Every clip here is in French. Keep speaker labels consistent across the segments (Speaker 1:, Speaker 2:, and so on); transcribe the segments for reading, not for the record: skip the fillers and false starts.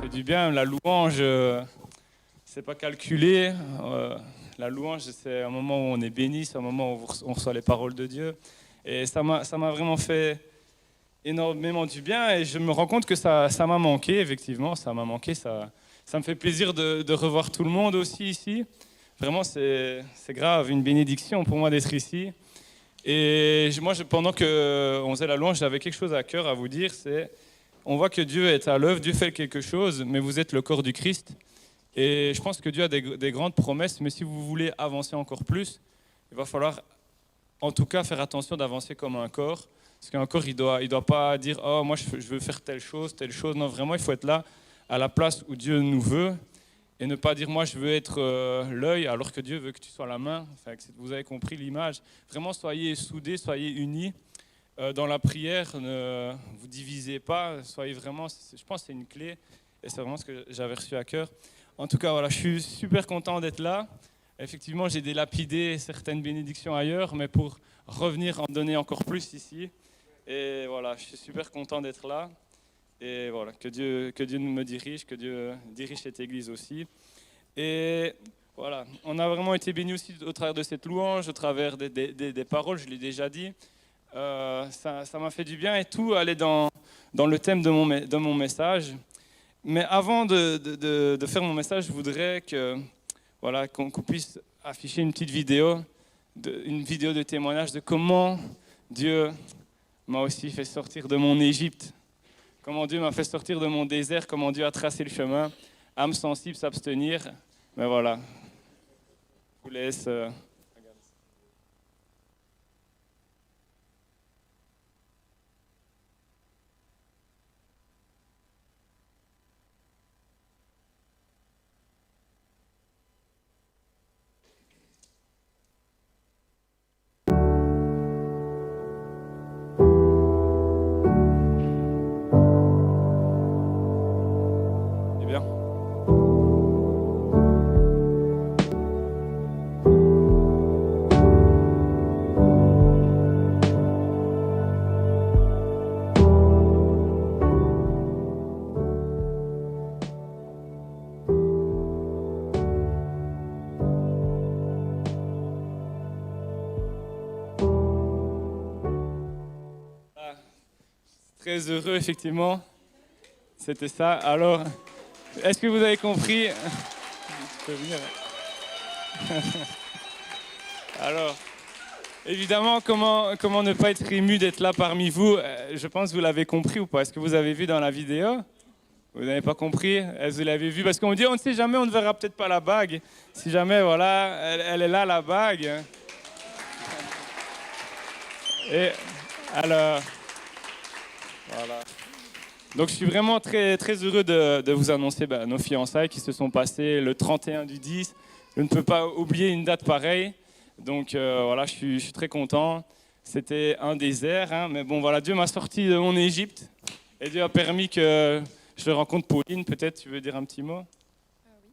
Speaker 1: fait du bien. La louange, c'est pas calculé. La louange, c'est un moment où on est béni, c'est un moment où on reçoit les paroles de Dieu. Et ça m'a vraiment fait énormément du bien. Et je me rends compte que ça m'a manqué, effectivement. Ça m'a manqué. Ça me fait plaisir de revoir tout le monde aussi ici. Vraiment, c'est grave, une bénédiction pour moi d'être ici. Et moi, pendant qu'on faisait la louange, j'avais quelque chose à cœur à vous dire. On voit que Dieu est à l'œuvre, Dieu fait quelque chose, mais vous êtes le corps du Christ. Et je pense que Dieu a des grandes promesses, mais si vous voulez avancer encore plus, il va falloir en tout cas faire attention d'avancer comme un corps. Parce qu'un corps, il doit pas dire « Oh, moi, je veux faire telle chose. » Non, vraiment, il faut être là, à la place où Dieu nous veut. Et ne pas dire « Moi, je veux être l'œil, alors que Dieu veut que tu sois la main. » Enfin, vous avez compris l'image. Vraiment, soyez soudés, soyez unis. Dans la prière, ne vous divisez pas. Soyez vraiment, je pense que c'est une clé. Et c'est vraiment ce que j'avais reçu à cœur. En tout cas, voilà, je suis super content d'être là. Effectivement, j'ai délapidé certaines bénédictions ailleurs, mais pour revenir en donner encore plus ici. Et voilà, je suis super content d'être là. Et voilà, que Dieu me dirige, que Dieu dirige cette église aussi. Et voilà, on a vraiment été bénis aussi au travers de cette louange, au travers des paroles, je l'ai déjà dit. Ça m'a fait du bien et tout allait dans le thème de mon message. Mais avant de faire mon message, je voudrais qu'on puisse afficher une petite vidéo, une vidéo de témoignage de comment Dieu m'a aussi fait sortir de mon Égypte, comment Dieu m'a fait sortir de mon désert, comment Dieu a tracé le chemin, âme sensible, s'abstenir. Mais voilà, je vous laisse. Eh bien. Très heureux, effectivement. C'était ça. Alors, est-ce que vous avez compris? Je peux venir. Alors, évidemment, comment ne pas être ému d'être là parmi vous? Je pense que vous l'avez compris ou pas? Est-ce que vous avez vu dans la vidéo? Vous n'avez pas compris? Est-ce que vous l'avez vu? Parce qu'on dit, on ne sait jamais, on ne verra peut-être pas la bague. Si jamais, voilà, elle est là, la bague. Et alors, voilà. Donc je suis vraiment très, très heureux de vous annoncer nos fiançailles qui se sont passées le 31/10. Je ne peux pas oublier une date pareille. Donc voilà, je suis très content. C'était un désert, hein, mais bon voilà, Dieu m'a sorti de mon Égypte et Dieu a permis que je rencontre Pauline. Peut-être tu veux dire un petit mot?
Speaker 2: Oui.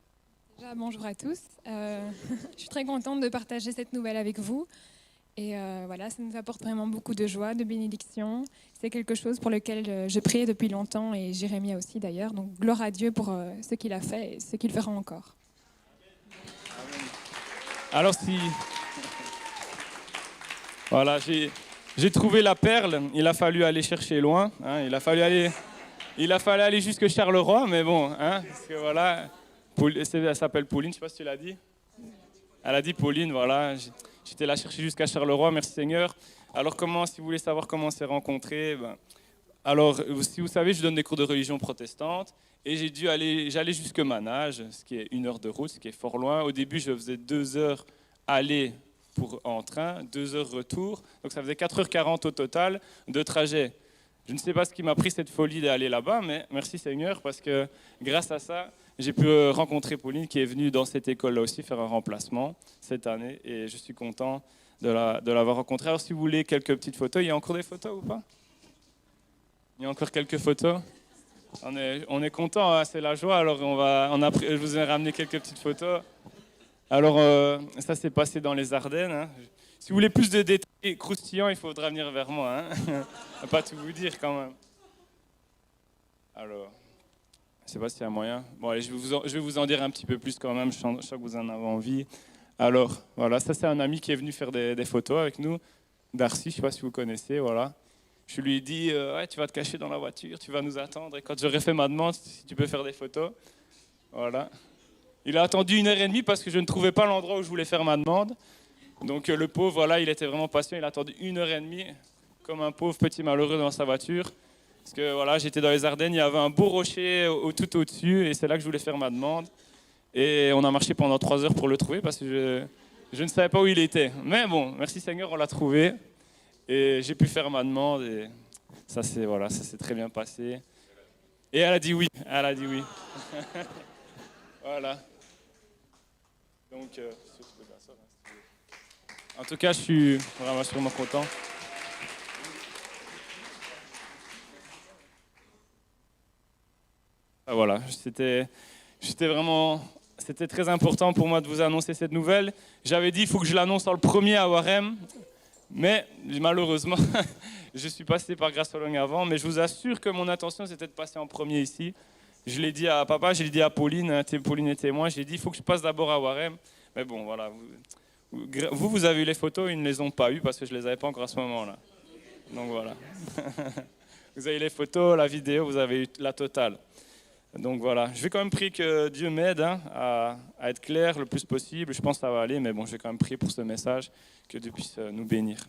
Speaker 2: Déjà, bonjour à tous. Je suis très contente de partager cette nouvelle avec vous. Et voilà, ça nous apporte vraiment beaucoup de joie, de bénédiction. C'est quelque chose pour lequel je priais depuis longtemps et Jérémie aussi d'ailleurs. Donc gloire à Dieu pour ce qu'il a fait et ce qu'il fera encore.
Speaker 1: Alors voilà, j'ai trouvé la perle. Il a fallu aller chercher loin. Hein, il a fallu aller jusque Charleroi, mais bon, hein, parce que voilà, elle s'appelle Pauline. Je sais pas si tu l'as dit. Elle a dit Pauline, voilà. J'étais là chercher jusqu'à Charleroi, merci Seigneur. Alors si vous voulez savoir comment on s'est rencontrés, alors si vous savez, je donne des cours de religion protestante et j'allais jusque Manage, ce qui est 1 heure de route, ce qui est fort loin. Au début, je faisais 2 heures aller en train, 2 heures retour, donc ça faisait 4h40 au total de trajet. Je ne sais pas ce qui m'a pris cette folie d'aller là-bas, mais merci Seigneur, parce que grâce à ça, j'ai pu rencontrer Pauline qui est venue dans cette école-là aussi faire un remplacement cette année et je suis content de l'avoir rencontrée. Alors si vous voulez quelques petites photos, il y a encore des photos ou pas? Il y a encore quelques photos? On est content, hein, c'est la joie. Alors je vous ai ramené quelques petites photos. Alors ça s'est passé dans les Ardennes. Hein. Si vous voulez plus de détails croustillants, il faudra venir vers moi. Hein. Pas tout vous dire quand même. Alors, sais pas s'il y a moyen. Bon, allez, je vais vous en dire un petit peu plus quand même, je sens que vous en avez envie. Alors, voilà, ça c'est un ami qui est venu faire des photos avec nous, Darcy, je ne sais pas si vous connaissez, voilà. Je lui ai dit, ouais, tu vas te cacher dans la voiture, tu vas nous attendre, et quand j'aurai fait ma demande, si tu peux faire des photos, voilà. Il a attendu 1h30 parce que je ne trouvais pas l'endroit où je voulais faire ma demande. Donc le pauvre, voilà, il était vraiment patient, il a attendu 1h30, comme un pauvre petit malheureux dans sa voiture. Parce que voilà, j'étais dans les Ardennes, il y avait un beau rocher tout au-dessus, et c'est là que je voulais faire ma demande. Et on a marché pendant 3 heures pour le trouver, parce que je ne savais pas où il était. Mais bon, merci Seigneur, on l'a trouvé, et j'ai pu faire ma demande, et ça s'est très bien passé. Et elle a dit oui, Voilà. Donc, en tout cas, je suis vraiment content. Voilà, c'était très important pour moi de vous annoncer cette nouvelle. J'avais dit, il faut que je l'annonce en le premier à Warem, mais malheureusement, je suis passé par Grasse-Sologne avant, mais je vous assure que mon intention, c'était de passer en premier ici. Je l'ai dit à papa, je l'ai dit à Pauline, Pauline est témoin, j'ai dit, il faut que je passe d'abord à Warem. Mais bon, voilà, vous avez eu les photos, ils ne les ont pas eues parce que je ne les avais pas encore à ce moment-là. Donc voilà. Vous avez les photos, la vidéo, vous avez eu la totale. Donc voilà, je vais quand même prier que Dieu m'aide à être clair le plus possible. Je pense que ça va aller, mais bon, je vais quand même prier pour ce message, que Dieu puisse nous bénir.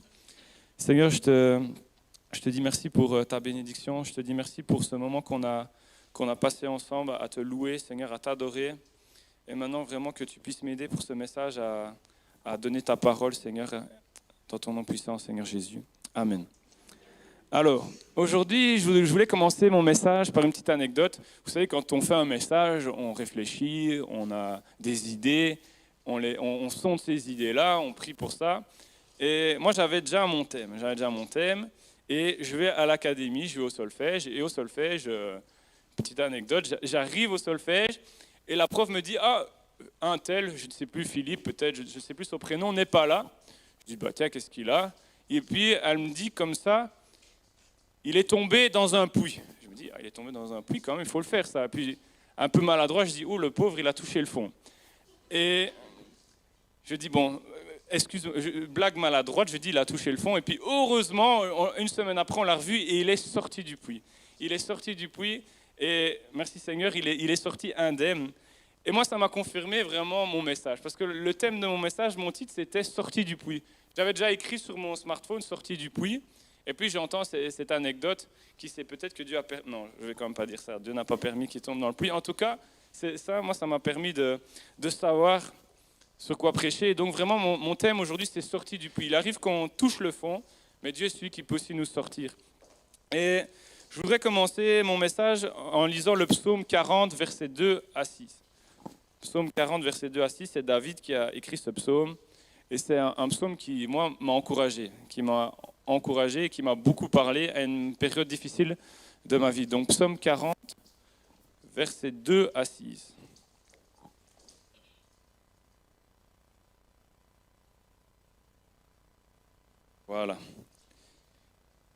Speaker 1: Seigneur, je te dis merci pour ta bénédiction. Je te dis merci pour ce moment qu'on a passé ensemble à te louer, Seigneur, à t'adorer. Et maintenant, vraiment, que tu puisses m'aider pour ce message à donner ta parole, Seigneur, dans ton nom puissant, Seigneur Jésus. Amen. Alors, aujourd'hui, je voulais commencer mon message par une petite anecdote. Vous savez, quand on fait un message, on réfléchit, on a des idées, on sonde ces idées-là, on prie pour ça. Et moi, j'avais déjà mon thème. Et je vais à l'académie, je vais au solfège. Et au solfège, petite anecdote, j'arrive au solfège et la prof me dit « Ah, un tel, je ne sais plus, Philippe, peut-être, je ne sais plus son prénom, n'est pas là. » Je dis « Bah tiens, qu'est-ce qu'il a ?» Et puis, elle me dit comme ça, il est tombé dans un puits. Je me dis, il est tombé dans un puits, quand même, il faut le faire, ça. Puis, un peu maladroit, je dis, oh, le pauvre, il a touché le fond. Et je dis, bon, excuse-moi, blague maladroite, je dis, il a touché le fond. Et puis, heureusement, une semaine après, on l'a revu et il est sorti du puits. Il est sorti du puits et, merci Seigneur, il est sorti indemne. Et moi, ça m'a confirmé vraiment mon message. Parce que le thème de mon message, mon titre, c'était « Sorti du puits ». J'avais déjà écrit sur mon smartphone « Sorti du puits ». Et puis j'entends cette anecdote qui c'est peut-être que Dieu a permis. Non, je vais quand même pas dire ça. Dieu n'a pas permis qu'il tombe dans le puits. En tout cas, ça m'a permis de savoir sur quoi prêcher. Et donc vraiment, mon thème aujourd'hui, c'est sorti du puits. Il arrive qu'on touche le fond, mais Dieu est celui qui peut aussi nous sortir. Et je voudrais commencer mon message en lisant le psaume 40, versets 2 à 6. Psaume 40, versets 2 à 6, c'est David qui a écrit ce psaume. Et c'est un psaume qui, moi, m'a encouragé, et qui m'a beaucoup parlé à une période difficile de ma vie. Donc, psaume 40, versets 2 à 6. Voilà.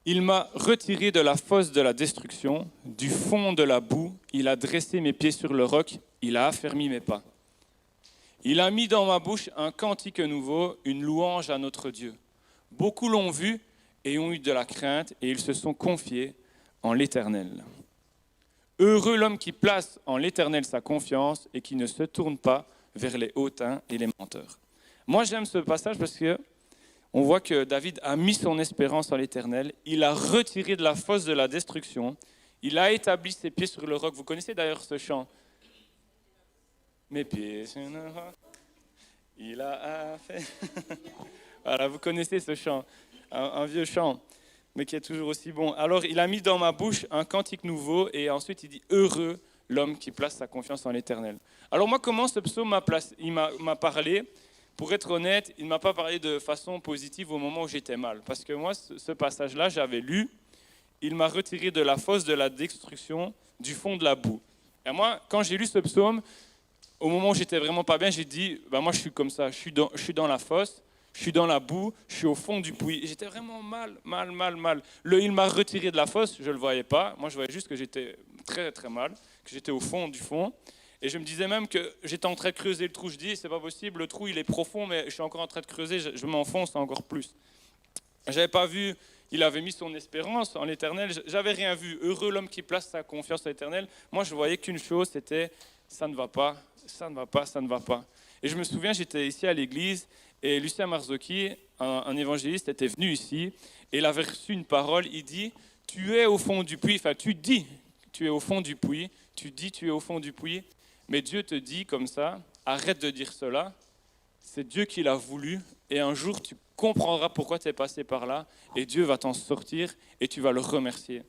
Speaker 1: Il m'a retiré de la fosse de la destruction, du fond de la boue. Il a dressé mes pieds sur le roc. Il a affermi mes pas. Il a mis dans ma bouche un cantique nouveau, une louange à notre Dieu. Beaucoup l'ont vu et ont eu de la crainte, et ils se sont confiés en l'Éternel. Heureux l'homme qui place en l'Éternel sa confiance et qui ne se tourne pas vers les hautains et les menteurs. Moi, j'aime ce passage parce que on voit que David a mis son espérance en l'Éternel. Il a retiré de la fosse de la destruction. Il a établi ses pieds sur le roc. Vous connaissez d'ailleurs ce chant ? Mes pieds sur le roc. Il a fait. Voilà, vous connaissez ce chant, un vieux chant, mais qui est toujours aussi bon. Alors, il a mis dans ma bouche un cantique nouveau, et ensuite il dit « Heureux l'homme qui place sa confiance en l'Éternel ». Alors moi, comment ce psaume m'a parlé ? Pour être honnête, il ne m'a pas parlé de façon positive au moment où j'étais mal. Parce que moi, ce passage-là, j'avais lu « Il m'a retiré de la fosse de la destruction, du fond de la boue ». Et moi, quand j'ai lu ce psaume, au moment où j'étais vraiment pas bien, j'ai dit moi je suis comme ça, je suis dans la fosse, je suis dans la boue, je suis au fond du puits. Et j'étais vraiment mal. Il m'a retiré de la fosse, je le voyais pas. Moi je voyais juste que j'étais très très mal, que j'étais au fond du fond. Et je me disais même que j'étais en train de creuser le trou. Je dis, c'est pas possible, le trou il est profond, mais je suis encore en train de creuser, je m'enfonce encore plus. J'avais pas vu, il avait mis son espérance en l'Éternel, j'avais rien vu. Heureux l'homme qui place sa confiance en l'Éternel. Moi, je voyais qu'une chose, c'était ça ne va pas, ça ne va pas, ça ne va pas. Et je me souviens, j'étais ici à l'église et Lucien Marzocchi, un évangéliste, était venu ici et il avait reçu une parole. Il dit, tu es au fond du puits, enfin tu dis, tu es au fond du puits, tu dis, tu es au fond du puits, mais Dieu te dit comme ça, arrête de dire cela, c'est Dieu qui l'a voulu et un jour tu comprendras pourquoi tu es passé par là et Dieu va t'en sortir et tu vas le remercier.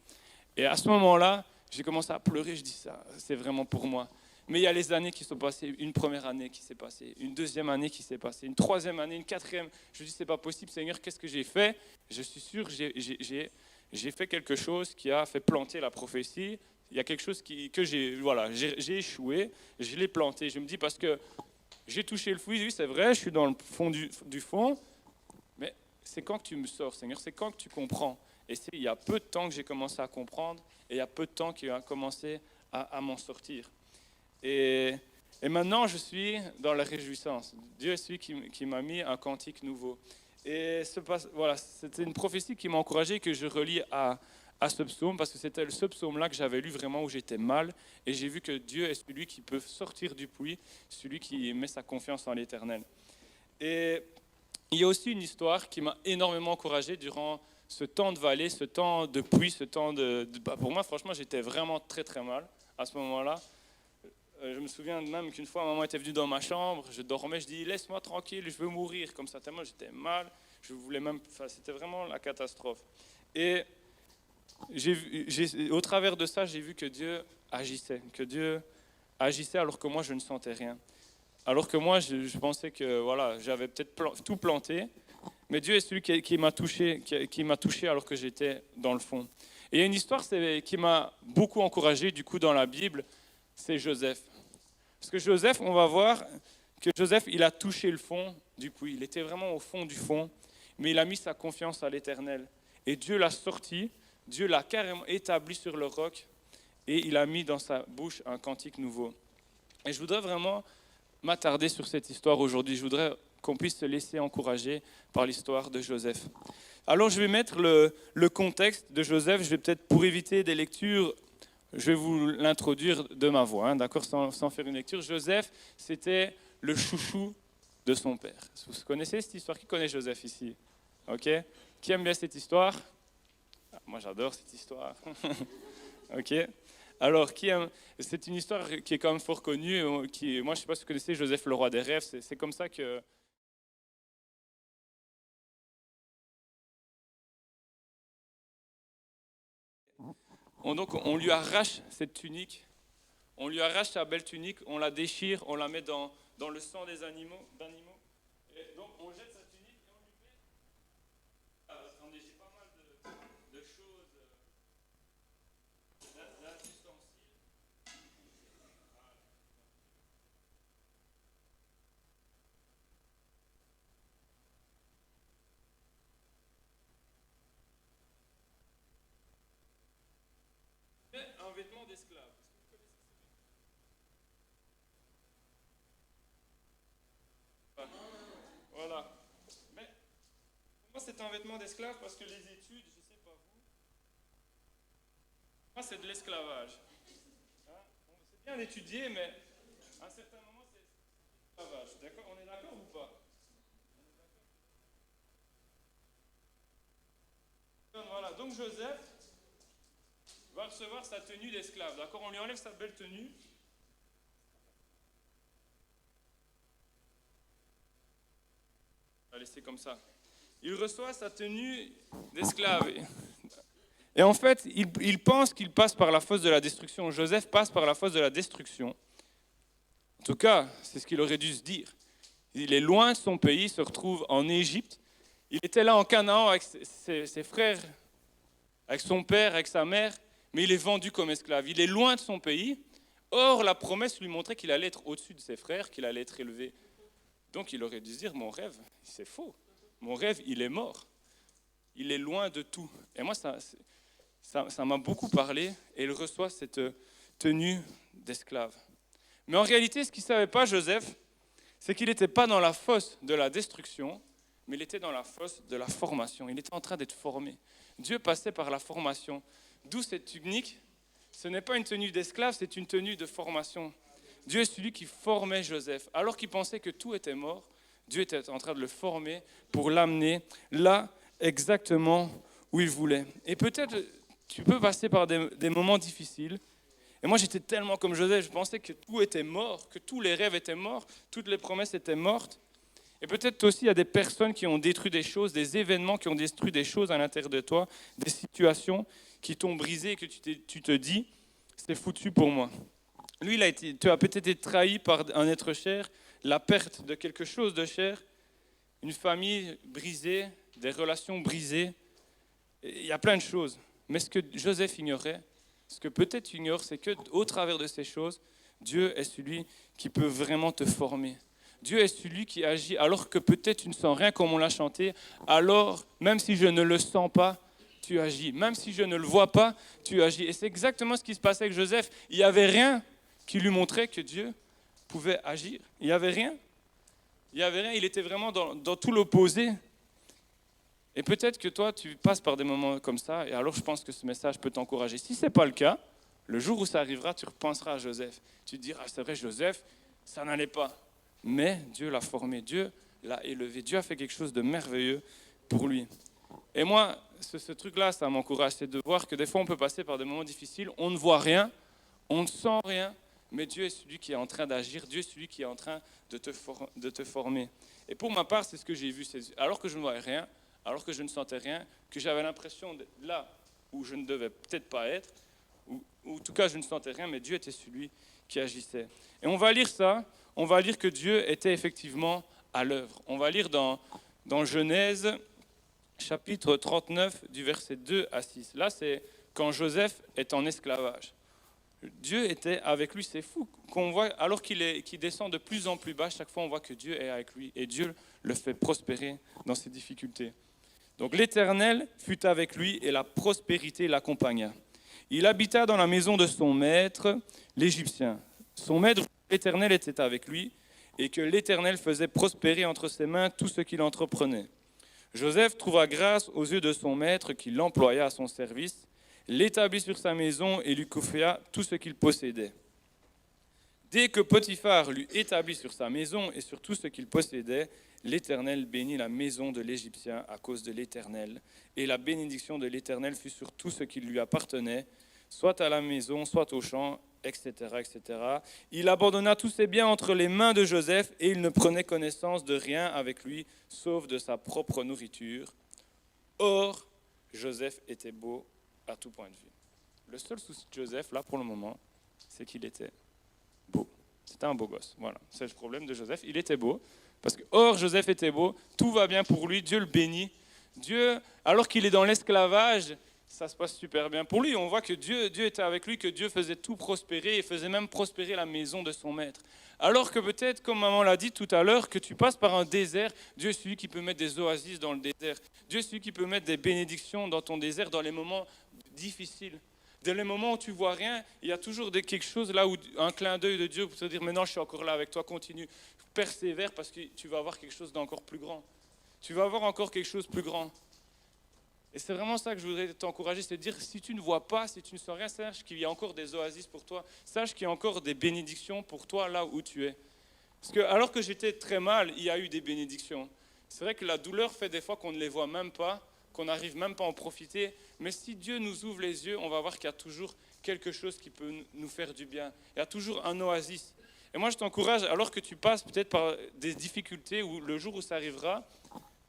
Speaker 1: Et à ce moment-là, j'ai commencé à pleurer, je dis ça, c'est vraiment pour moi. Mais il y a les années qui sont passées, une première année qui s'est passée, une deuxième année qui s'est passée, une troisième année, une quatrième. Je dis, c'est pas possible, Seigneur, qu'est-ce que j'ai fait? Je suis sûr, j'ai fait quelque chose qui a fait planter la prophétie. Il y a quelque chose que j'ai échoué, je l'ai planté. Je me dis, parce que j'ai touché le fruit, oui, c'est vrai, je suis dans le fond du fond, mais c'est quand que tu me sors, Seigneur, c'est quand que tu comprends. Et c'est il y a peu de temps que j'ai commencé à comprendre, et il y a peu de temps qu'il a commencé à m'en sortir. Et maintenant, je suis dans la réjouissance. Dieu est celui qui m'a mis un cantique nouveau. Et voilà, c'était une prophétie qui m'a encouragé, que je relis à ce psaume, parce que c'était ce psaume-là que j'avais lu vraiment où j'étais mal. Et j'ai vu que Dieu est celui qui peut sortir du puits, celui qui met sa confiance en l'Éternel. Et il y a aussi une histoire qui m'a énormément encouragé durant ce temps de vallée, ce temps de puits, ce temps pour moi, franchement, j'étais vraiment très très mal à ce moment-là. Je me souviens même qu'une fois, maman était venue dans ma chambre, je dormais, je dis laisse-moi tranquille, je veux mourir, comme ça, tellement j'étais mal, je voulais même, c'était vraiment la catastrophe. Et au travers de ça, j'ai vu que Dieu agissait alors que moi je ne sentais rien. Alors que moi je pensais que voilà, j'avais peut-être tout planté, mais Dieu est celui qui m'a touché alors que j'étais dans le fond. Et il y a une histoire qui m'a beaucoup encouragé du coup dans la Bible, c'est Joseph. Parce que Joseph, on va voir que Joseph, il a touché le fond du puits. Il était vraiment au fond du fond, mais il a mis sa confiance à l'Éternel. Et Dieu l'a sorti, Dieu l'a carrément établi sur le roc, et il a mis dans sa bouche un cantique nouveau. Et je voudrais vraiment m'attarder sur cette histoire aujourd'hui. Je voudrais qu'on puisse se laisser encourager par l'histoire de Joseph. Alors je vais mettre le contexte de Joseph. Je vais peut-être, pour éviter des lectures, je vais vous l'introduire de ma voix, d'accord, sans faire une lecture. Joseph, c'était le chouchou de son père. Vous connaissez cette histoire? Qui connaît Joseph ici? Ok. Qui aime bien cette histoire? Moi, j'adore cette histoire. Ok. Alors, c'est une histoire qui est quand même fort connue. Moi, je ne sais pas si vous connaissez Joseph, le roi des rêves. C'est comme ça que... Donc, on lui arrache cette tunique. On lui arrache sa belle tunique, on la déchire, on la met dans le sang des animaux. Et donc, on jette sa tunique et on lui fait... Attendez, j'ai pas mal de choses, d'inustensiles. Un vêtement d'esclave. Voilà. Mais pour moi, c'est un vêtement d'esclave parce que les études, je ne sais pas vous, moi, c'est de l'esclavage. Hein? C'est bien d'étudier, mais à un certain moment, c'est de l'esclavage. D'accord? On est d'accord ou pas? Voilà. Donc Joseph va recevoir sa tenue d'esclave. D'accord? On lui enlève sa belle tenue. On va laisser comme ça. Il reçoit sa tenue d'esclave. Et en fait, il pense qu'il passe par la fosse de la destruction. Joseph passe par la fosse de la destruction. En tout cas, c'est ce qu'il aurait dû se dire. Il est loin de son pays, il se retrouve en Égypte. Il était là en Canaan avec ses frères, avec son père, avec sa mère, mais il est vendu comme esclave. Il est loin de son pays. Or, la promesse lui montrait qu'il allait être au-dessus de ses frères, qu'il allait être élevé. Donc, il aurait dû se dire, mon rêve, c'est faux. Mon rêve, il est mort. Il est loin de tout. Et moi, ça m'a beaucoup parlé. Et il reçoit cette tenue d'esclave. Mais en réalité, ce qu'il ne savait pas, Joseph, c'est qu'il n'était pas dans la fosse de la destruction, mais il était dans la fosse de la formation. Il était en train d'être formé. Dieu passait par la formation. D'où cette tunique. Ce n'est pas une tenue d'esclave, c'est une tenue de formation. Dieu est celui qui formait Joseph. Alors qu'il pensait que tout était mort, Dieu était en train de le former pour l'amener là, exactement où il voulait. Et peut-être tu peux passer par des moments difficiles. Et moi, j'étais tellement comme Joseph, je pensais que tout était mort, que tous les rêves étaient morts, toutes les promesses étaient mortes. Et peut-être toi aussi, il y a des personnes qui ont détruit des choses, des événements qui ont détruit des choses à l'intérieur de toi, des situations qui t'ont brisé et que tu te dis, c'est foutu pour moi. Lui, tu as peut-être été trahi par un être cher, la perte de quelque chose de cher, une famille brisée, des relations brisées. Il y a plein de choses. Mais ce que Joseph ignorait, ce que peut-être tu ignores, c'est qu'au travers de ces choses, Dieu est celui qui peut vraiment te former. Dieu est celui qui agit alors que peut-être tu ne sens rien comme on l'a chanté. Alors, même si je ne le sens pas, tu agis. Même si je ne le vois pas, tu agis. Et c'est exactement ce qui se passait avec Joseph. Il n'y avait rien qui lui montrait que Dieu pouvait agir. Il n'y avait rien. Il n'y avait rien. Il était vraiment dans tout l'opposé. Et peut-être que toi, tu passes par des moments comme ça. Et alors, je pense que ce message peut t'encourager. Si ce n'est pas le cas, le jour où ça arrivera, tu repenseras à Joseph. Tu te diras, c'est vrai, Joseph, ça n'allait pas. Mais Dieu l'a formé, Dieu l'a élevé, Dieu a fait quelque chose de merveilleux pour lui. Et moi, ce truc-là, ça m'encourage, c'est de voir que des fois, on peut passer par des moments difficiles, on ne voit rien, on ne sent rien, mais Dieu est celui qui est en train d'agir, Dieu est celui qui est en train de te former. Et pour ma part, c'est ce que j'ai vu, alors que je ne voyais rien, alors que je ne sentais rien, que j'avais l'impression d'être là où je ne devais peut-être pas être, ou en tout cas, je ne sentais rien, mais Dieu était celui qui agissait. Et on va lire ça. On va lire que Dieu était effectivement à l'œuvre. On va lire dans Genèse, chapitre 39, du verset 2 à 6. Là, c'est quand Joseph est en esclavage. Dieu était avec lui, c'est fou qu'on voit, alors qu'il descend de plus en plus bas, chaque fois on voit que Dieu est avec lui et Dieu le fait prospérer dans ses difficultés. Donc l'Éternel fut avec lui et la prospérité l'accompagna. Il habita dans la maison de son maître, l'Égyptien. Son maître, l'Éternel, était avec lui et que l'Éternel faisait prospérer entre ses mains tout ce qu'il entreprenait. Joseph trouva grâce aux yeux de son maître qui l'employa à son service, l'établit sur sa maison et lui confia tout ce qu'il possédait. Dès que Potiphar l'eut établi sur sa maison et sur tout ce qu'il possédait, l'Éternel bénit la maison de l'Égyptien à cause de l'Éternel, et la bénédiction de l'Éternel fut sur tout ce qui lui appartenait, soit à la maison, soit au champ, etc., etc. Il abandonna tous ses biens entre les mains de Joseph, et il ne prenait connaissance de rien avec lui, sauf de sa propre nourriture. Or, Joseph était beau à tout point de vue. Le seul souci de Joseph, là, pour le moment, c'est qu'il était beau. C'était un beau gosse. Voilà, c'est le problème de Joseph. Il était beau. Parce que, or, Joseph était beau, tout va bien pour lui, Dieu le bénit. Dieu, alors qu'il est dans l'esclavage, ça se passe super bien pour lui. On voit que Dieu était avec lui, que Dieu faisait tout prospérer et faisait même prospérer la maison de son maître. Alors que peut-être, comme maman l'a dit tout à l'heure, que tu passes par un désert, Dieu est celui qui peut mettre des oasis dans le désert. Dieu est celui qui peut mettre des bénédictions dans ton désert, dans les moments difficiles. Dans les moments où tu vois rien, il y a toujours quelque chose là, où un clin d'œil de Dieu pour te dire, mais non, je suis encore là avec toi, continue, persévère parce que tu vas avoir quelque chose d'encore plus grand. Tu vas avoir encore quelque chose de plus grand. Et c'est vraiment ça que je voudrais t'encourager, c'est de dire, si tu ne vois pas, si tu ne sens rien, sache qu'il y a encore des oasis pour toi, sache qu'il y a encore des bénédictions pour toi là où tu es. Parce que alors que j'étais très mal, il y a eu des bénédictions. C'est vrai que la douleur fait des fois qu'on ne les voit même pas, qu'on n'arrive même pas à en profiter, mais si Dieu nous ouvre les yeux, on va voir qu'il y a toujours quelque chose qui peut nous faire du bien. Il y a toujours un oasis. Et moi je t'encourage, alors que tu passes peut-être par des difficultés, ou le jour où ça arrivera,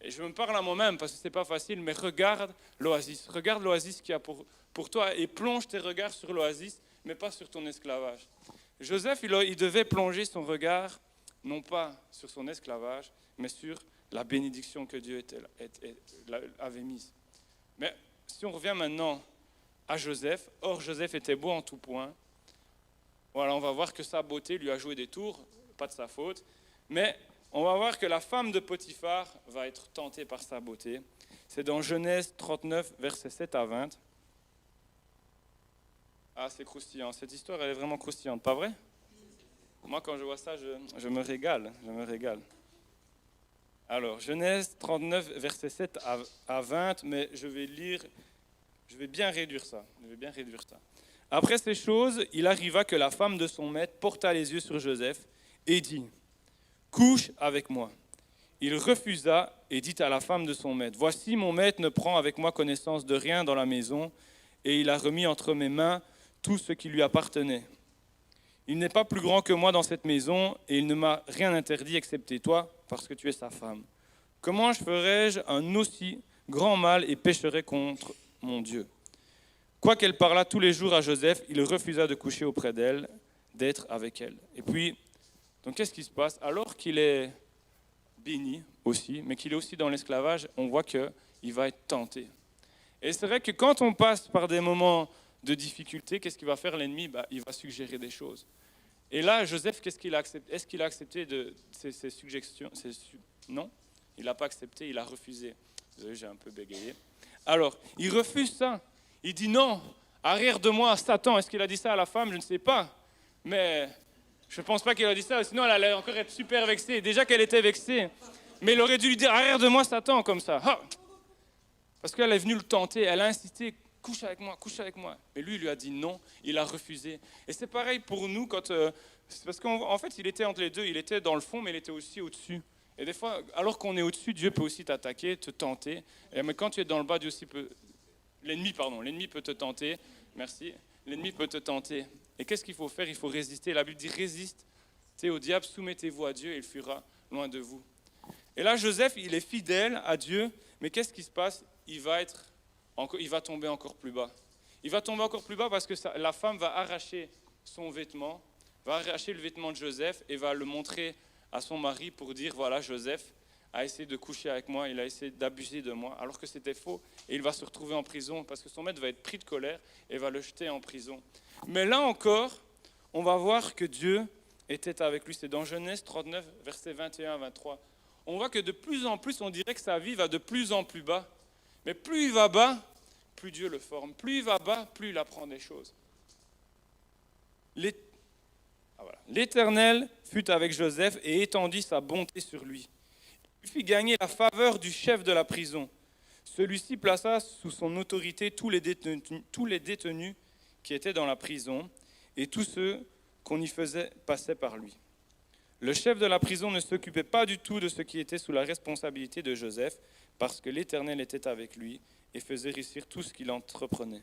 Speaker 1: et je me parle à moi-même parce que ce n'est pas facile, mais regarde l'oasis qu'il y a pour toi et plonge tes regards sur l'oasis, mais pas sur ton esclavage. Joseph, il devait plonger son regard, non pas sur son esclavage, mais sur la bénédiction que Dieu avait mise. Mais si on revient maintenant à Joseph, or Joseph était beau en tout point. Voilà, on va voir que sa beauté lui a joué des tours, pas de sa faute, mais on va voir que la femme de Potiphar va être tentée par sa beauté. C'est dans Genèse 39, versets 7 à 20. Ah, c'est croustillant. Cette histoire, elle est vraiment croustillante, pas vrai? Moi, quand je vois ça, je me régale. Je me régale. Alors, Genèse 39, versets 7 à 20, mais je vais bien réduire ça. Après ces choses, il arriva que la femme de son maître porta les yeux sur Joseph et dit, « Couche avec moi. » Il refusa et dit à la femme de son maître, « Voici, mon maître ne prend avec moi connaissance de rien dans la maison, et il a remis entre mes mains tout ce qui lui appartenait. Il n'est pas plus grand que moi dans cette maison, et il ne m'a rien interdit excepté toi, parce que tu es sa femme. Comment ferais-je un aussi grand mal et pécherais contre mon Dieu ? » Quoiqu'elle parlât tous les jours à Joseph, il refusa de coucher auprès d'elle, d'être avec elle. Et puis, donc qu'est-ce qui se passe ? Alors qu'il est béni aussi, mais qu'il est aussi dans l'esclavage, on voit qu'il va être tenté. Et c'est vrai que quand on passe par des moments de difficulté, qu'est-ce qu'il va faire l'ennemi ? Il va suggérer des choses. Et là, Joseph, qu'est-ce qu'il a accepté ? Est-ce qu'il a accepté ces suggestions ? Non, il n'a pas accepté, il a refusé. Désolé, j'ai un peu bégayé. Alors, il refuse ça. Il dit non, arrière de moi, Satan. Est-ce qu'il a dit ça à la femme ? Je ne sais pas. Mais je ne pense pas qu'il a dit ça, sinon elle allait encore être super vexée. Déjà qu'elle était vexée. Mais il aurait dû lui dire, arrière de moi, Satan, comme ça. Ah, parce qu'elle est venue le tenter, elle a insisté, couche avec moi, couche avec moi. Mais lui, il lui a dit non, il a refusé. Et c'est pareil pour nous, parce qu'en fait, il était entre les deux, il était dans le fond, mais il était aussi au-dessus. Et des fois, alors qu'on est au-dessus, Dieu peut aussi t'attaquer, te tenter. Mais quand tu es dans le bas, Dieu aussi peut... L'ennemi peut te tenter. Merci. L'ennemi peut te tenter. Et qu'est-ce qu'il faut faire ? Il faut résister. La Bible dit résiste au diable, soumettez-vous à Dieu et il fuira loin de vous. Et là, Joseph, il est fidèle à Dieu, mais qu'est-ce qui se passe ? Il va tomber encore plus bas. Il va tomber encore plus bas parce que la femme va arracher son vêtement, va arracher le vêtement de Joseph et va le montrer à son mari pour dire, voilà, Joseph a essayé de coucher avec moi, il a essayé d'abuser de moi, alors que c'était faux. Et il va se retrouver en prison parce que son maître va être pris de colère et va le jeter en prison. Mais là encore, on va voir que Dieu était avec lui. C'est dans Genèse 39, versets 21 à 23. On voit que de plus en plus, on dirait que sa vie va de plus en plus bas. Mais plus il va bas, plus Dieu le forme. Plus il va bas, plus il apprend des choses. L'Éternel fut avec Joseph et étendit sa bonté sur lui. Il fit gagner la faveur du chef de la prison. Celui-ci plaça sous son autorité tous les détenus qui étaient dans la prison et tous ceux qu'on y faisait passaient par lui. Le chef de la prison ne s'occupait pas du tout de ce qui était sous la responsabilité de Joseph, parce que l'Éternel était avec lui et faisait réussir tout ce qu'il entreprenait.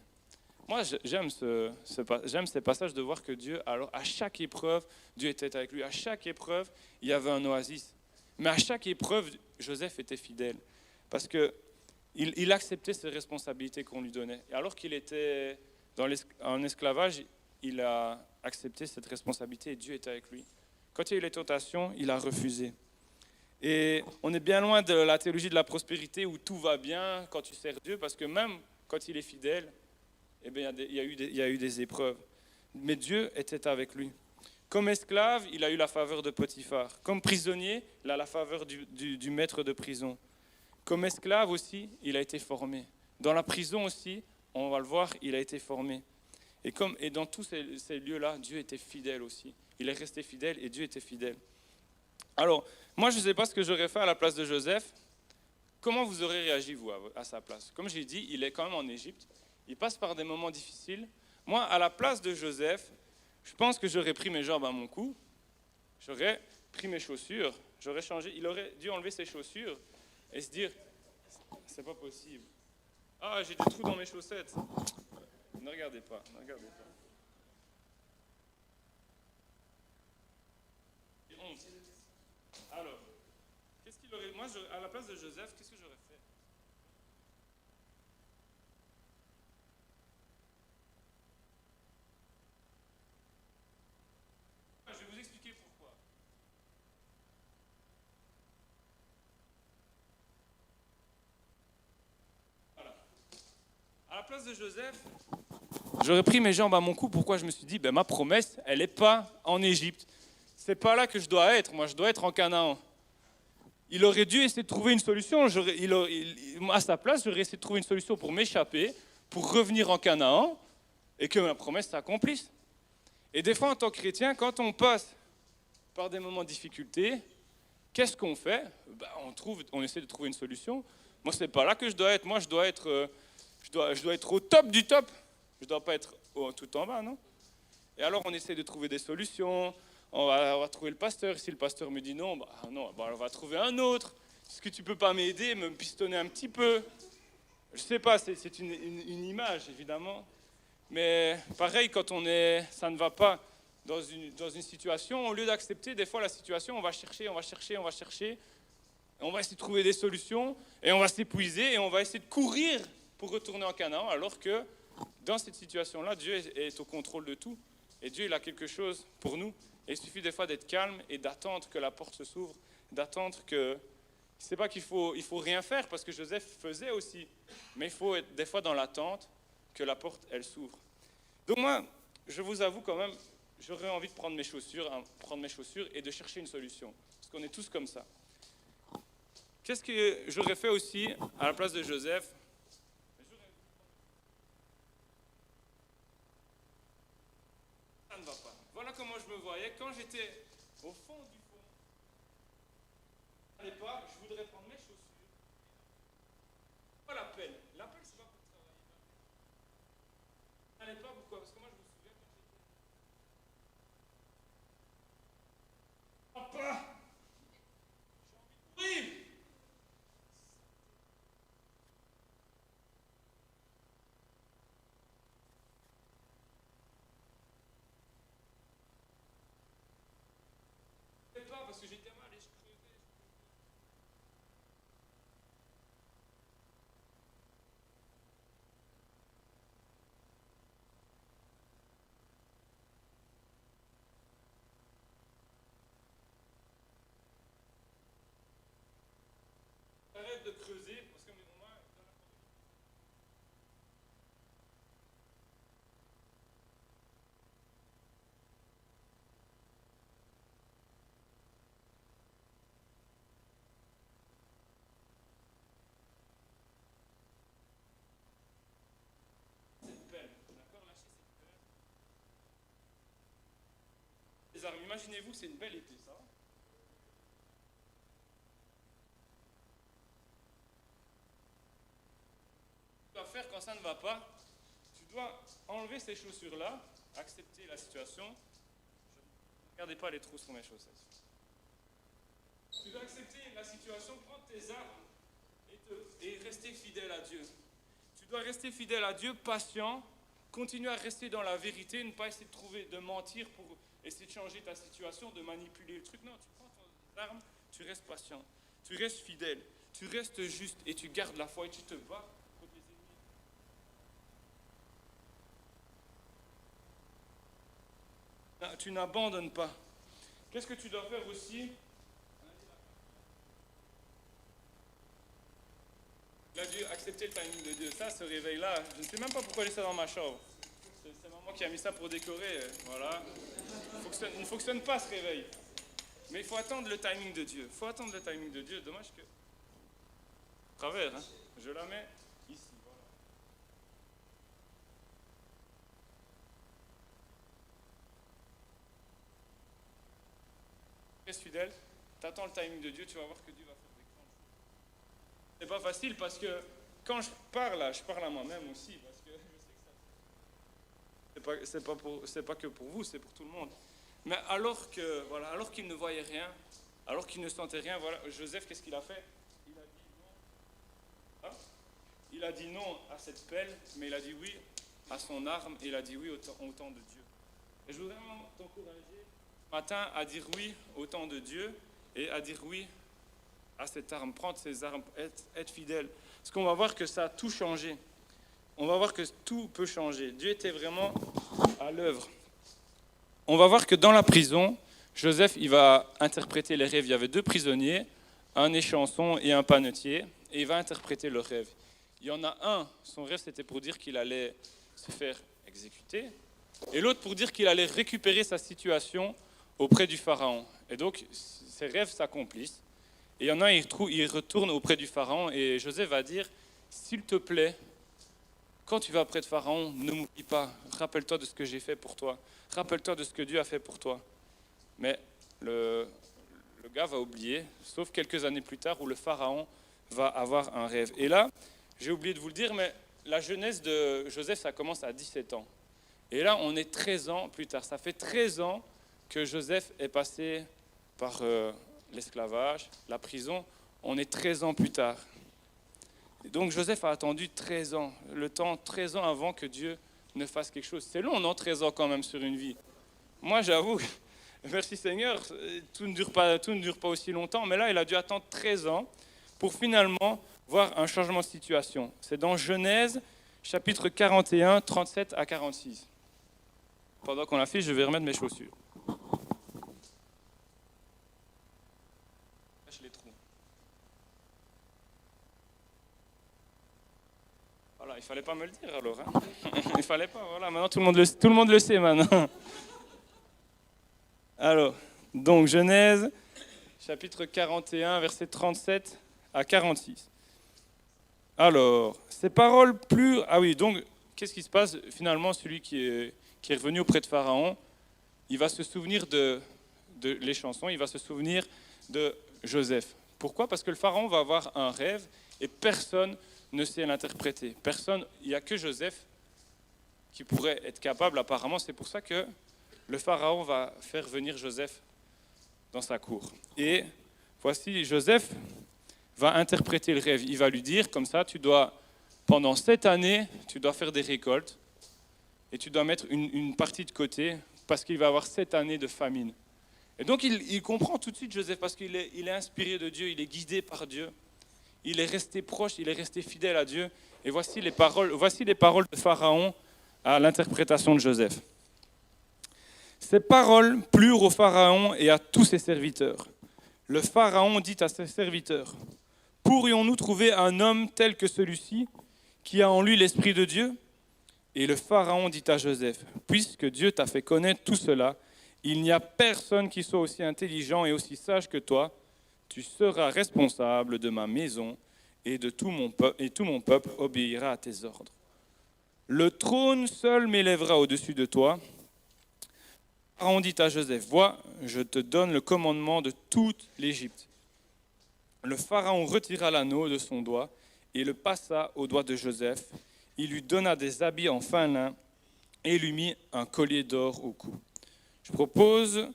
Speaker 1: Moi, j'aime ces passages de voir que Dieu, alors à chaque épreuve, Dieu était avec lui. À chaque épreuve, il y avait un oasis. Mais à chaque épreuve, Joseph était fidèle, parce qu'il acceptait ses responsabilités qu'on lui donnait. Et alors qu'il était en esclavage, il a accepté cette responsabilité et Dieu était avec lui. Quand il y a eu les tentations, il a refusé. Et on est bien loin de la théologie de la prospérité où tout va bien quand tu sers Dieu, parce que même quand il est fidèle, eh bien, il y a eu des épreuves. Mais Dieu était avec lui. Comme esclave, il a eu la faveur de Potiphar. Comme prisonnier, il a la faveur du maître de prison. Comme esclave aussi, il a été formé. Dans la prison aussi, on va le voir, il a été formé. Et dans tous ces lieux-là, Dieu était fidèle aussi. Il est resté fidèle et Dieu était fidèle. Alors, moi, je ne sais pas ce que j'aurais fait à la place de Joseph. Comment vous aurez réagi, vous, à sa place ? Comme je l'ai dit, il est quand même en Égypte. Il passe par des moments difficiles. Moi, à la place de Joseph, je pense que j'aurais pris mes jambes à mon cou. J'aurais pris mes chaussures. J'aurais changé. Il aurait dû enlever ses chaussures et se dire, c'est pas possible. Ah, j'ai des trous dans mes chaussettes. Ne regardez pas, ne regardez pas. Alors, qu'est-ce qu'il aurait... Moi, à la place de Joseph, qu'est-ce que j'aurais fait ? Je vais vous expliquer pourquoi. Voilà. À la place de Joseph, j'aurais pris mes jambes à mon cou. Pourquoi ? Je me suis dit, ma promesse, elle n'est pas en Égypte. C'est pas là que je dois être. Moi, je dois être en Canaan. Il aurait dû essayer de trouver une solution. À sa place, j'aurais essayé de trouver une solution pour m'échapper, pour revenir en Canaan. et que ma promesse s'accomplisse. Et des fois, en tant que chrétien, quand on passe par des moments de difficulté, qu'est-ce qu'on fait? On essaie de trouver une solution. Moi, ce n'est pas là que je dois être. Moi, je dois être au top du top. Je ne dois pas être tout en bas, non? Et alors, on essaie de trouver des solutions. On va trouver le pasteur. Si le pasteur me dit non, on va trouver un autre. Est-ce que tu ne peux pas m'aider, me pistonner un petit peu? Je ne sais pas, c'est une image, évidemment. Mais pareil, quand ça ne va pas dans une situation, au lieu d'accepter, des fois, la situation, on va chercher. On va essayer de trouver des solutions et on va s'épuiser et on va essayer de courir pour retourner en Canaan, alors que dans cette situation-là, Dieu est au contrôle de tout. Et Dieu, il a quelque chose pour nous. Et il suffit des fois d'être calme et d'attendre que la porte se s'ouvre, d'attendre que... C'est pas qu'il faut rien faire, parce que Joseph faisait aussi. Mais il faut être des fois dans l'attente que la porte, elle s'ouvre. Donc moi, je vous avoue quand même, j'aurais envie de prendre mes chaussures et de chercher une solution. Parce qu'on est tous comme ça. Qu'est-ce que j'aurais fait aussi à la place de Joseph? Ça ne va pas. Voilà comment je me voyais quand j'étais au fond du fond. Je voudrais prendre mes chaussures. Pas l'appel. L'appel, c'est pas pour travailler. N'allez pas, pourquoi? Parce que moi, je me souviens quand j'étais... Papa! J'ai envie de mourir! Pas parce que j'étais mal et je crevais. Arrête de creuser parce que mes moments dans la forêt. Cette pelle, d'accord, lâchez cette pelle. Les armes, imaginez-vous, c'est une belle épée, ça. Tu dois faire quand ça ne va pas, tu dois enlever ces chaussures-là, accepter la situation. Ne regardez pas les trous sur mes chaussettes. Tu dois accepter la situation, prendre tes armes et rester fidèle à Dieu. Tu dois rester fidèle à Dieu, patient, continuer à rester dans la vérité, ne pas essayer de mentir pour essayer de changer ta situation, de manipuler le truc. Non, tu prends tes armes, tu restes patient, tu restes fidèle, tu restes juste et tu gardes la foi et tu te bats contre les ennemis. Non, tu n'abandonnes pas. Qu'est-ce que tu dois faire aussi? Il a dû accepter le timing de Dieu. Ça, ce réveil-là, je ne sais même pas pourquoi j'ai ça dans ma chambre. C'est maman qui a mis ça pour décorer. Voilà. Il ne fonctionne pas ce réveil. Mais il faut attendre le timing de Dieu. Il faut attendre le timing de Dieu. Dommage que... Travers, hein. Je la mets ici. Voilà. Reste fidèle. T'attends le timing de Dieu. Tu vas voir que Dieu va faire des grandes choses. C'est pas facile parce que quand je parle à moi-même aussi. Parce que je sais que c'est pas que pour vous, c'est pour tout le monde. Mais alors qu'il ne voyait rien, alors qu'il ne sentait rien, voilà, Joseph, qu'est-ce qu'il a fait? Il a dit non. Hein? Il a dit non à cette pelle, mais il a dit oui à son arme, et il a dit oui au temps de Dieu. Et je voudrais vraiment t'encourager ce matin à dire oui au temps de Dieu et à dire oui à cette arme, prendre ces armes, être fidèle. Parce qu'on va voir que ça a tout changé. On va voir que tout peut changer. Dieu était vraiment à l'œuvre. On va voir que dans la prison, Joseph, il va interpréter les rêves. Il y avait 2 prisonniers, un échanson et un panetier, et il va interpréter le rêve. Il y en a un, son rêve c'était pour dire qu'il allait se faire exécuter, et l'autre pour dire qu'il allait récupérer sa situation auprès du pharaon. Et donc, ses rêves s'accomplissent. Et il y en a un, il retourne auprès du pharaon, et Joseph va dire, s'il te plaît, quand tu vas près de Pharaon, ne m'oublie pas. Rappelle-toi de ce que j'ai fait pour toi. Rappelle-toi de ce que Dieu a fait pour toi. Mais le gars va oublier, sauf quelques années plus tard où le Pharaon va avoir un rêve. Et là, j'ai oublié de vous le dire, mais la jeunesse de Joseph, ça commence à 17 ans. Et là, on est 13 ans plus tard. Ça fait 13 ans que Joseph est passé par l'esclavage, la prison. On est 13 ans plus tard. Et donc Joseph a attendu 13 ans, le temps 13 ans avant que Dieu ne fasse quelque chose. C'est long, non, 13 ans quand même sur une vie. Moi, j'avoue, merci Seigneur, tout ne dure pas aussi longtemps, mais là, il a dû attendre 13 ans pour finalement voir un changement de situation. C'est dans Genèse, chapitre 41, 37 à 46. Pendant qu'on l'affiche, je vais remettre mes chaussures. Lâche les trous. Voilà, il fallait pas me le dire alors. Hein. Il fallait pas, voilà, maintenant tout le monde le sait maintenant. Alors, donc Genèse, chapitre 41, versets 37 à 46. Alors, ces paroles plus... Ah oui, donc, qu'est-ce qui se passe? Finalement, celui qui est revenu auprès de Pharaon, il va se souvenir de les chansons, il va se souvenir de Joseph. Pourquoi? Parce que le Pharaon va avoir un rêve et personne ne sait l'interpréter. Personne, il n'y a que Joseph qui pourrait être capable, apparemment. C'est pour ça que le Pharaon va faire venir Joseph dans sa cour. Et voici, Joseph va interpréter le rêve. Il va lui dire, comme ça, pendant 7 années, tu dois faire des récoltes et tu dois mettre une partie de côté parce qu'il va avoir 7 années de famine. Et donc, il comprend tout de suite, Joseph, parce qu'il est inspiré de Dieu, il est guidé par Dieu. Il est resté proche, il est resté fidèle à Dieu. Et voici les paroles de Pharaon à l'interprétation de Joseph. Ces paroles plurent au Pharaon et à tous ses serviteurs. Le Pharaon dit à ses serviteurs, « Pourrions-nous trouver un homme tel que celui-ci, qui a en lui l'Esprit de Dieu ?» Et le Pharaon dit à Joseph, « Puisque Dieu t'a fait connaître tout cela, il n'y a personne qui soit aussi intelligent et aussi sage que toi. Tu seras responsable de ma maison et tout mon peuple obéira à tes ordres. Le trône seul m'élèvera au-dessus de toi. » Pharaon dit à Joseph, « Vois, je te donne le commandement de toute l'Égypte. » Le Pharaon retira l'anneau de son doigt et le passa au doigt de Joseph. Il lui donna des habits en fin lin et lui mit un collier d'or au cou. Je propose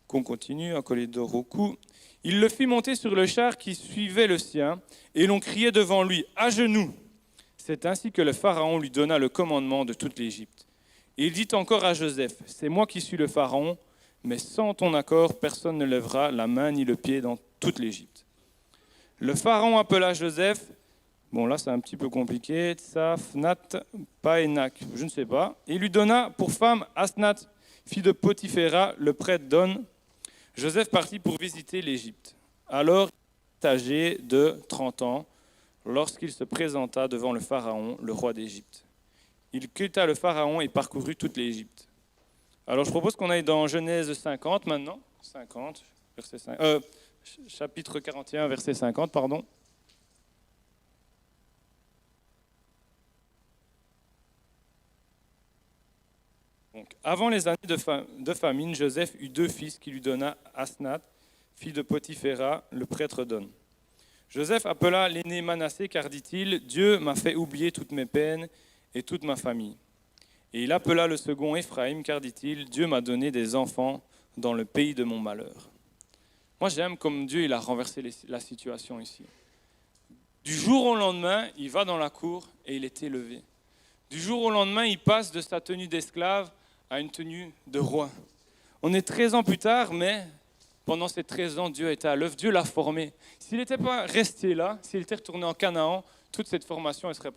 Speaker 1: qu'on continue, un collier d'or au cou. Il le fit monter sur le char qui suivait le sien, et l'on criait devant lui, « À genoux !» C'est ainsi que le Pharaon lui donna le commandement de toute l'Égypte. Et il dit encore à Joseph, « C'est moi qui suis le Pharaon, mais sans ton accord, personne ne lèvera la main ni le pied dans toute l'Égypte. » Le Pharaon appela Joseph, bon là c'est un petit peu compliqué, Tsafnat Paénak, je ne sais pas, et il lui donna pour femme Asnath, fille de Potiphéra, le prêtre d'On. Joseph partit pour visiter l'Égypte. Alors, il était âgé de 30 ans lorsqu'il se présenta devant le Pharaon, le roi d'Égypte. Il quitta le Pharaon et parcourut toute l'Égypte. Alors, je propose qu'on aille dans Genèse 50 maintenant. 50, verset 5, chapitre 41, verset 50, pardon. Donc, avant les années de famine, Joseph eut 2 fils qui lui donna Asnath, fille de Potiphéra, le prêtre d'On. Joseph appela l'aîné Manassé, car dit-il, « Dieu m'a fait oublier toutes mes peines et toute ma famille. » Et il appela le second Éphraïm, car dit-il, « Dieu m'a donné des enfants dans le pays de mon malheur. » Moi, j'aime comme Dieu il a renversé la situation ici. Du jour au lendemain, il va dans la cour et il est élevé. Du jour au lendemain, il passe de sa tenue d'esclave à une tenue de roi. On est 13 ans plus tard, mais pendant ces 13 ans, Dieu était à l'œuvre, Dieu l'a formé. S'il n'était pas resté là, s'il était retourné en Canaan, toute cette formation, il serait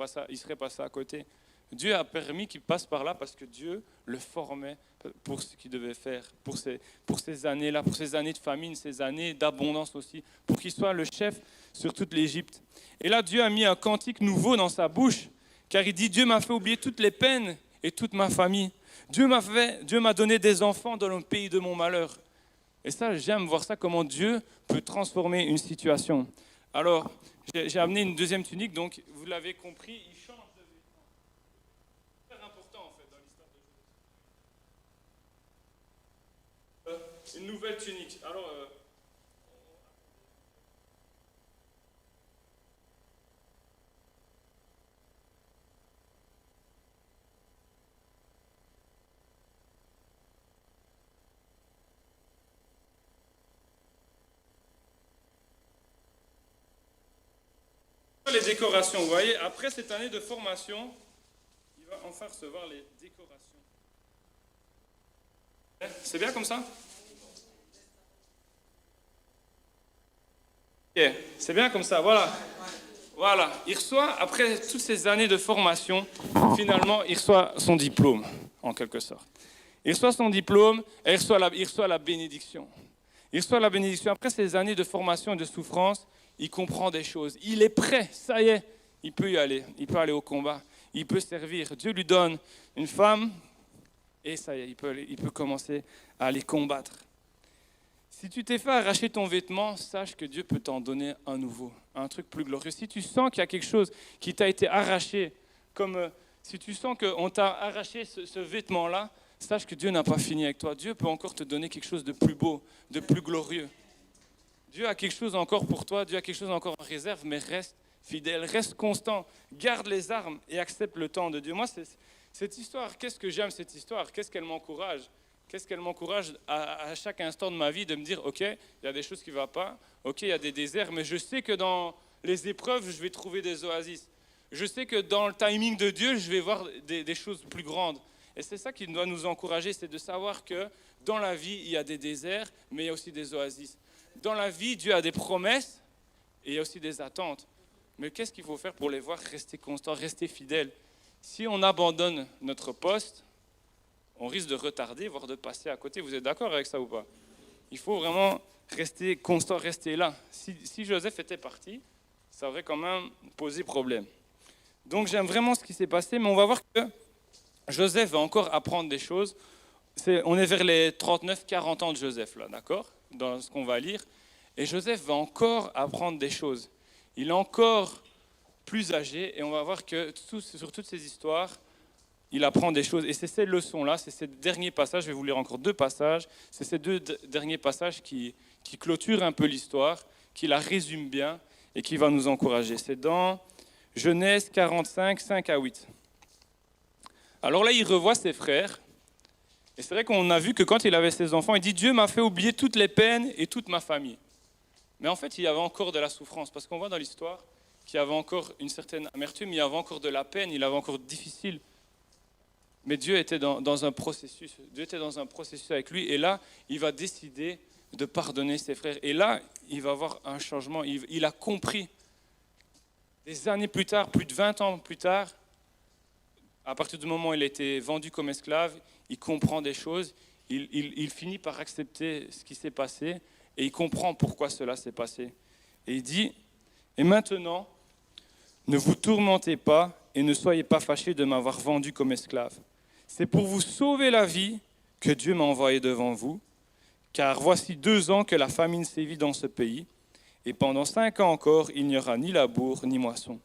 Speaker 1: passé à côté. Dieu a permis qu'il passe par là parce que Dieu le formait pour ce qu'il devait faire, pour ces années-là, pour ces années de famine, ces années d'abondance aussi, pour qu'il soit le chef sur toute l'Égypte. Et là, Dieu a mis un cantique nouveau dans sa bouche, car il dit, Dieu m'a fait oublier toutes les peines et toute ma famille. Dieu m'a donné des enfants dans le pays de mon malheur. Et ça, j'aime voir ça, comment Dieu peut transformer une situation. Alors, j'ai amené une deuxième tunique, donc vous l'avez compris, il change de vêtements. une nouvelle tunique. Alors, les décorations, vous voyez, après cette année de formation, il va enfin recevoir les décorations. C'est bien comme ça? Ok, c'est bien comme ça, voilà. Voilà, il reçoit, après toutes ces années de formation, finalement, il reçoit son diplôme, en quelque sorte. Il reçoit son diplôme et il reçoit la bénédiction. Il reçoit la bénédiction. Après ces années de formation et de souffrance, il comprend des choses. Il est prêt, ça y est, il peut y aller. Il peut aller au combat, il peut servir. Dieu lui donne une femme et ça y est, il peut commencer à aller combattre. Si tu t'es fait arracher ton vêtement, sache que Dieu peut t'en donner un nouveau, un truc plus glorieux. Si tu sens qu'il y a quelque chose qui t'a été arraché, comme si tu sens qu'on t'a arraché ce vêtement-là, sache que Dieu n'a pas fini avec toi. Dieu peut encore te donner quelque chose de plus beau, de plus glorieux. Dieu a quelque chose encore pour toi, Dieu a quelque chose encore en réserve, mais reste fidèle, reste constant, garde les armes et accepte le temps de Dieu. Moi, cette histoire, qu'est-ce que j'aime cette histoire? Qu'est-ce qu'elle m'encourage? Qu'est-ce qu'elle m'encourage à chaque instant de ma vie de me dire, ok, il y a des choses qui ne vont pas, ok, il y a des déserts, mais je sais que dans les épreuves, je vais trouver des oasis. Je sais que dans le timing de Dieu, je vais voir des choses plus grandes. Et c'est ça qui doit nous encourager, c'est de savoir que dans la vie, il y a des déserts, mais il y a aussi des oasis. Dans la vie, Dieu a des promesses et il y a aussi des attentes. Mais qu'est-ce qu'il faut faire pour les voir? Rester constant, rester fidèle. Si on abandonne notre poste, on risque de retarder, voire de passer à côté. Vous êtes d'accord avec ça ou pas? Il faut vraiment rester constant, rester là. Si Joseph était parti, ça aurait quand même posé problème. Donc j'aime vraiment ce qui s'est passé, mais on va voir que Joseph va encore apprendre des choses. On est vers les 39-40 ans de Joseph, là, d'accord? Dans ce qu'on va lire. Et Joseph va encore apprendre des choses. Il est encore plus âgé, et on va voir que sur toutes ces histoires, il apprend des choses. Et c'est ces leçons-là, c'est ces derniers passages, je vais vous lire encore 2 passages, c'est ces 2 derniers passages qui clôturent un peu l'histoire, qui la résument bien, et qui va nous encourager. C'est dans Genèse 45, 5 à 8. Alors là, il revoit ses frères. Et c'est vrai qu'on a vu que quand il avait ses enfants, il dit « Dieu m'a fait oublier toutes les peines et toute ma famille ». Mais en fait, il y avait encore de la souffrance, parce qu'on voit dans l'histoire qu'il y avait encore une certaine amertume, il y avait encore de la peine, il avait encore difficile. Mais Dieu était dans un processus. Dieu était dans un processus avec lui, et là, il va décider de pardonner ses frères. Et là, il va avoir un changement. Il a compris. Des années plus tard, plus de 20 ans plus tard, à partir du moment où il a été vendu comme esclave, il comprend des choses, il finit par accepter ce qui s'est passé, et il comprend pourquoi cela s'est passé. Et il dit, « Et maintenant, ne vous tourmentez pas et ne soyez pas fâchés de m'avoir vendu comme esclave. C'est pour vous sauver la vie que Dieu m'a envoyé devant vous, car voici 2 ans que la famine sévit dans ce pays, et pendant 5 ans encore, il n'y aura ni labour ni moisson.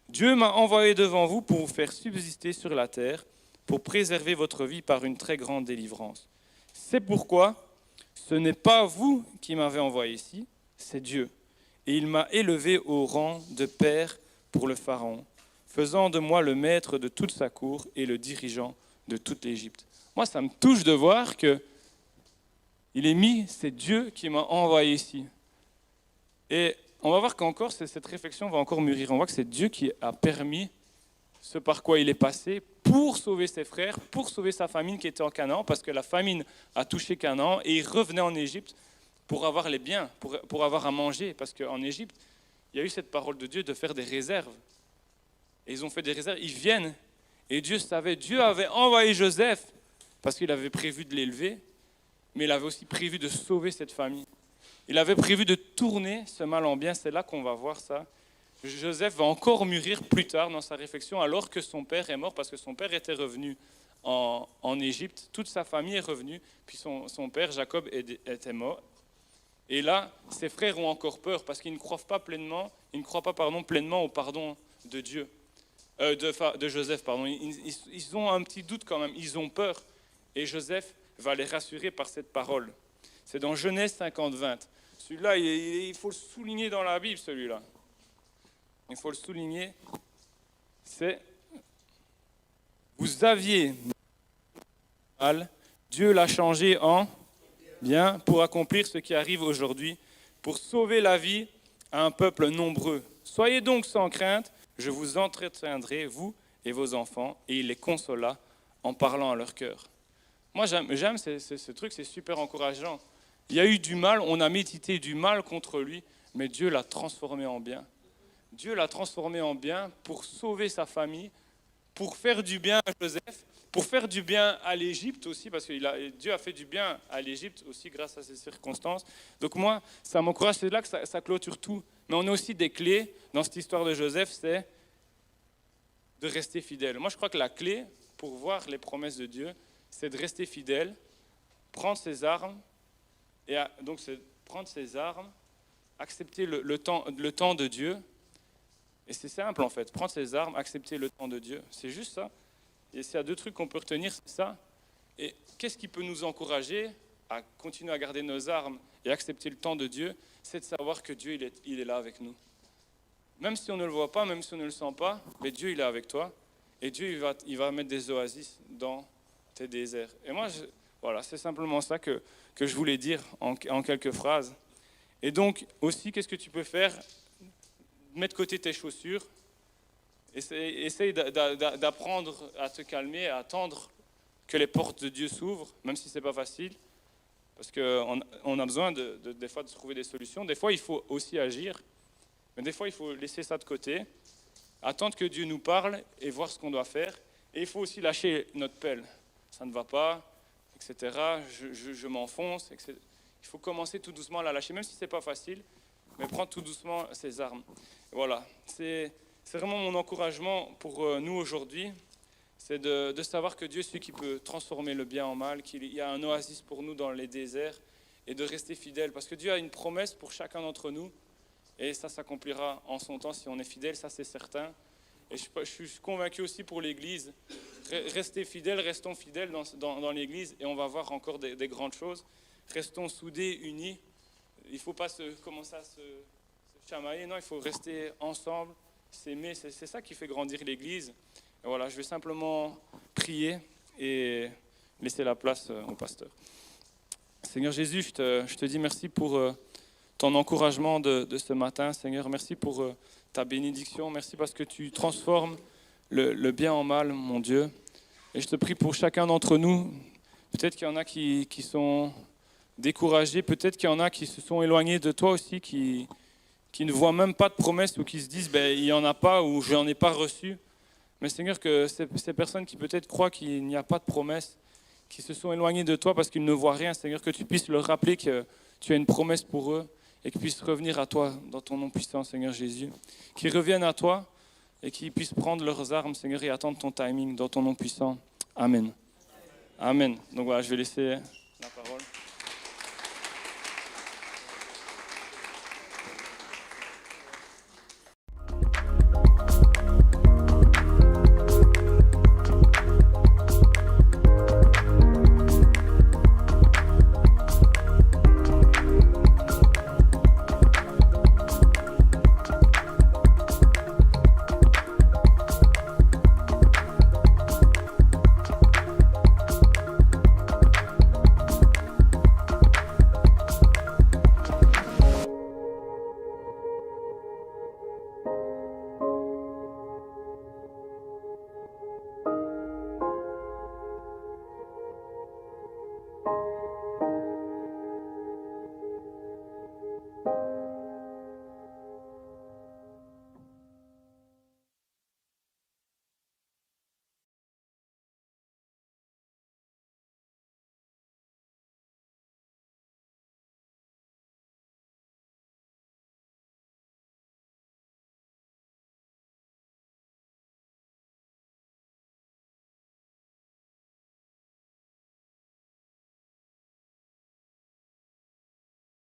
Speaker 1: Dieu m'a envoyé devant vous pour vous faire subsister sur la terre, pour préserver votre vie par une très grande délivrance. C'est pourquoi ce n'est pas vous qui m'avez envoyé ici, c'est Dieu. Et il m'a élevé au rang de père pour le Pharaon, faisant de moi le maître de toute sa cour et le dirigeant de toute l'Égypte. » Moi, ça me touche de voir que c'est Dieu qui m'a envoyé ici. Et on va voir qu'encore, cette réflexion va encore mûrir. On voit que c'est Dieu qui a permis ce par quoi il est passé pour sauver ses frères, pour sauver sa famille qui était en Canaan, parce que la famine a touché Canaan, et il revenait en Égypte pour avoir les biens, pour avoir à manger, parce qu'en Égypte, il y a eu cette parole de Dieu de faire des réserves. Et ils ont fait des réserves, ils viennent, et Dieu savait, Dieu avait envoyé Joseph, parce qu'il avait prévu de l'élever, mais il avait aussi prévu de sauver cette famille. Il avait prévu de tourner ce mal en bien, c'est là qu'on va voir ça. Joseph va encore mûrir plus tard dans sa réflexion, alors que son père est mort, parce que son père était revenu en Égypte, toute sa famille est revenue, puis son père Jacob était mort. Et là, ses frères ont encore peur, parce qu'ils ne croient pas pleinement, pleinement au pardon de Dieu, de Joseph. Pardon. Ils ont un petit doute quand même, ils ont peur. Et Joseph va les rassurer par cette parole. C'est dans Genèse 50-20. Celui-là, il faut le souligner dans la Bible, celui-là. Il faut le souligner. C'est « Vous aviez mal, Dieu l'a changé en bien pour accomplir ce qui arrive aujourd'hui, pour sauver la vie à un peuple nombreux. Soyez donc sans crainte, je vous entretiendrai, vous et vos enfants. » Et il les consola en parlant à leur cœur. Moi, j'aime ce truc, c'est super encourageant. Il y a eu du mal, on a médité du mal contre lui, mais Dieu l'a transformé en bien. Dieu l'a transformé en bien pour sauver sa famille, pour faire du bien à Joseph, pour faire du bien à l'Égypte aussi, parce que Dieu a fait du bien à l'Égypte aussi grâce à ces circonstances. Donc moi, ça m'encourage, c'est là que ça clôture tout. Mais on a aussi des clés dans cette histoire de Joseph, c'est de rester fidèle. Moi, je crois que la clé pour voir les promesses de Dieu, c'est de rester fidèle, prendre ses armes, donc c'est prendre ses armes, accepter le temps de Dieu. Et c'est simple en fait, prendre ses armes, accepter le temps de Dieu. C'est juste ça. Et s'il y a deux trucs qu'on peut retenir, c'est ça. Et qu'est-ce qui peut nous encourager à continuer à garder nos armes et accepter le temps de Dieu? C'est de savoir que Dieu, il est là avec nous. Même si on ne le voit pas, même si on ne le sent pas, mais Dieu, il est avec toi. Et Dieu, il va mettre des oasis dans tes déserts. Et moi, voilà, c'est simplement ça que je voulais dire en quelques phrases. Et donc, aussi, qu'est-ce que tu peux faire? Mettre de côté tes chaussures. Essaye d'apprendre à te calmer, à attendre que les portes de Dieu s'ouvrent, même si ce n'est pas facile. Parce qu'on a besoin des fois de trouver des solutions. Des fois, il faut aussi agir. Mais des fois, il faut laisser ça de côté, attendre que Dieu nous parle et voir ce qu'on doit faire. Et il faut aussi lâcher notre pelle. Ça ne va pas, etc. Je m'enfonce, etc. Il faut commencer tout doucement à la lâcher, même si ce n'est pas facile, mais prendre tout doucement ses armes. Et voilà, c'est vraiment mon encouragement pour nous aujourd'hui, c'est de savoir que Dieu est celui qui peut transformer le bien en mal, qu'il y a un oasis pour nous dans les déserts, et de rester fidèle, parce que Dieu a une promesse pour chacun d'entre nous, et ça s'accomplira en son temps si on est fidèle, ça c'est certain. Et je suis convaincu aussi pour l'Église, restez fidèles, restons fidèles dans l'Église, et on va voir encore des grandes choses. Restons soudés, unis. Il ne faut pas commencer à se chamailler, non, il faut rester ensemble, s'aimer, c'est ça qui fait grandir l'Église. Et voilà, je vais simplement prier et laisser la place au pasteur. Seigneur Jésus, je te dis merci pour ton encouragement de ce matin. Seigneur, merci pour ta bénédiction. Merci parce que tu transformes le bien en mal, mon Dieu. Et je te prie pour chacun d'entre nous. Peut-être qu'il y en a qui sont découragés. Peut-être qu'il y en a qui se sont éloignés de toi aussi, qui ne voient même pas de promesses ou qui se disent il n'y en a pas ou je n'en ai pas reçu. Mais Seigneur, que ces personnes qui peut-être croient qu'il n'y a pas de promesses, qui se sont éloignées de toi parce qu'ils ne voient rien, Seigneur, que tu puisses leur rappeler que tu as une promesse pour eux et qu'ils puissent revenir à toi dans ton nom puissant, Seigneur Jésus. Qu'ils reviennent à toi et qu'ils puissent prendre leurs armes, Seigneur, et attendre ton timing dans ton nom puissant. Amen. Amen. Donc voilà, je vais laisser la parole.